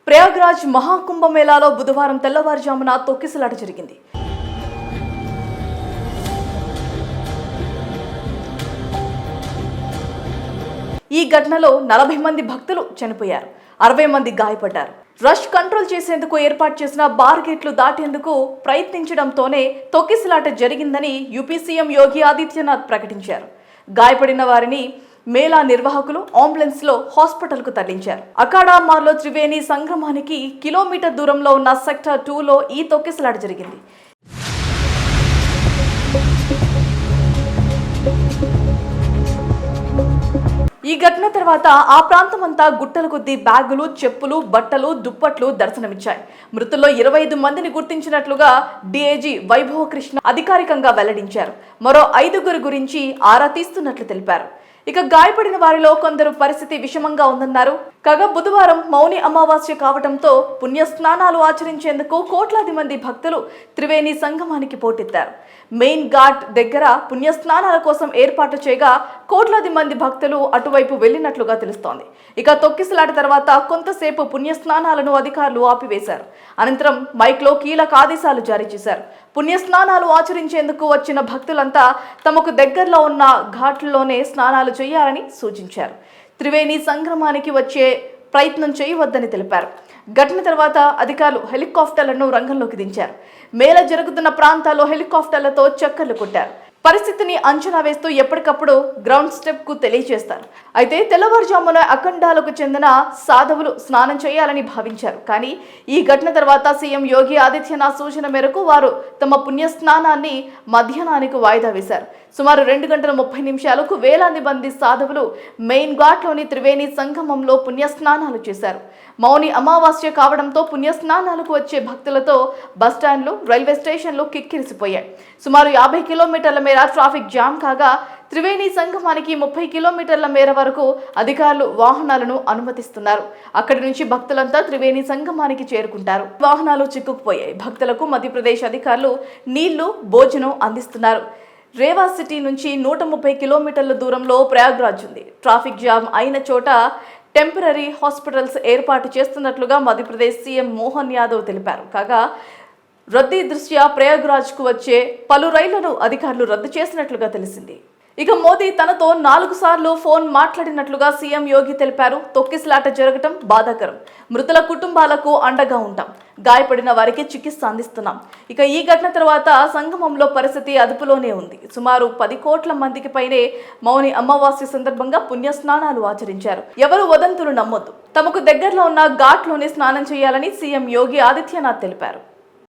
ప్రయాగ్రాజ్ మహాకుంభమేళాలో బుధవారం తెల్లవారుజామున తొక్కిసలాట జరిగింది. ఈ ఘటనలో 40 మంది భక్తులు చనిపోయారు, 60 మంది గాయపడ్డారు. రష్ కంట్రోల్ చేసేందుకు ఏర్పాటు చేసిన బార్గేట్లు దాటేందుకు ప్రయత్నించడంతోనే తొక్కిసలాట జరిగిందని యూపీ సీఎం యోగి ఆదిత్యనాథ్ ప్రకటించారు. గాయపడిన వారిని మేళా నిర్వాహకులు అంబులెన్స్ లో హాస్పిటల్ కు తరలించారు. అఖాడా మార్లో త్రివేణి సంగమానికి కిలోమీటర్ దూరంలో ఉన్న సెక్టర్ 2లో ఈ తొక్కిసలాట జరిగింది. ఈ ఘటన తర్వాత ఆ ప్రాంతమంతా గుట్టల కొద్దీ బ్యాగులు, చెప్పులు, బట్టలు, దుప్పట్లు దర్శనమిచ్చాయి. మృతుల్లో 25 మందిని గుర్తించినట్లుగా డీఐజీ వైభవ కృష్ణ అధికారికంగా వెల్లడించారు. మరో 5 గురించి ఆరా తీస్తున్నట్లు తెలిపారు. ఇక గాయపడిన వారిలో కొందరు పరిస్థితి విషమంగా ఉందన్నారు. కాగా బుధవారం మౌని అమావాస్య కావడంతో పుణ్య స్నానాలు ఆచరించేందుకు కోట్లాది మంది భక్తులు త్రివేణి సంగమానికి పోటెత్తారు. మెయిన్ ఘాట్ దగ్గర పుణ్య స్నానాల కోసం ఏర్పాటు చేయగా కోట్లాది మంది భక్తులు అటువైపు వెళ్లినట్లుగా తెలుస్తోంది. ఇక తొక్కిసలాట తర్వాత కొంతసేపు పుణ్య స్నానాలను అధికారులు ఆపివేశారు. అనంతరం మైక్లో కీలక ఆదేశాలు జారీ చేశారు. పుణ్య స్నానాలు ఆచరించేందుకు వచ్చిన భక్తులంతా తమకు దగ్గరలో ఉన్న ఘాట్లలోనే స్నానాలు చేయాలని సూచించారు. త్రివేణి సంగమానికి వచ్చే ప్రయత్నం చేయవద్దని తెలిపారు. ఘటన తర్వాత అధికారులు హెలికాప్టర్లను రంగంలోకి దించారు. మేళ జరుగుతున్న ప్రాంతాల్లో హెలికాప్టర్లతో చక్కర్లు కొట్టారు. పరిస్థితిని అంచనా వేస్తూ ఎప్పటికప్పుడు గ్రౌండ్ స్టెప్ కు తెలియజేస్తారు. అయితే తెల్లవారుజామున అఖండాలకు చెందిన సాధువులు స్నానం చేయాలని భావించారు. కానీ ఈ ఘటన తర్వాత సీఎం యోగి ఆదిత్యనాథ్ సూచన మేరకు వారు తమ పుణ్య స్నానాన్ని మధ్యాహ్నానికి వాయిదా వేశారు. సుమారు 2 గంటల 30 నిమిషాలకు వేలాది మంది సాధువులు మెయిన్ ఘాట్లోని త్రివేణి సంగమంలో పుణ్య స్నానాలు చేశారు. మౌని అమావాస్య కావడంతో పుణ్య స్నానాలకు వచ్చే భక్తులతో బస్టాండ్లు, రైల్వే స్టేషన్లు కిక్కిరిసిపోయాయి. సుమారు 50 కిలోమీటర్ల మేర ట్రాఫిక్ జామ్ కాగా త్రివేణి సంగమానికి 30 కిలోమీటర్ల మేర వరకు అధికారులు వాహనాలను అనుమతిస్తున్నారు. అక్కడి నుంచి భక్తులంతా త్రివేణి సంగమానికి చేరుకుంటారు. వాహనాలు చిక్కుకుపోయాయి. భక్తులకు మధ్యప్రదేశ్ అధికారులు నీళ్లు, భోజనం అందిస్తున్నారు. రేవా సిటీ నుంచి 130 కిలోమీటర్ల దూరంలో ప్రయాగ్రాజ్ ఉంది. ట్రాఫిక్ జామ్ అయిన చోట టెంపరరీ హాస్పిటల్స్ ఏర్పాటు చేస్తున్నట్లుగా మధ్యప్రదేశ్ సీఎం మోహన్ యాదవ్ తెలిపారు. కాగా రద్దీ దృష్ట్యా ప్రయాగ్రాజ్కు వచ్చే పలు రైళ్లను అధికారులు రద్దు చేసినట్లుగా తెలిసింది. ఇక మోదీ తనతో 4 సార్లు ఫోన్ మాట్లాడినట్లుగా సీఎం యోగి తెలిపారు. తొక్కిసలాట జరగటం బాధాకరం. మృతుల కుటుంబాలకు అండగా ఉంటాం. గాయపడిన వారికి చికిత్స అందిస్తున్నాం. ఇక ఈ ఘటన తర్వాత సంగమంలో పరిస్థితి అదుపులోనే ఉంది. సుమారు 10 కోట్ల మందికి పైనే మౌని అమావాస్య సందర్భంగా పుణ్య స్నానాలు ఆచరించారు. ఎవరు వదంతులు నమ్మొద్దు. తమకు దగ్గరలో ఉన్న ఘాట్లోనే స్నానం చేయాలని సీఎం యోగి ఆదిత్యనాథ్ తెలిపారు.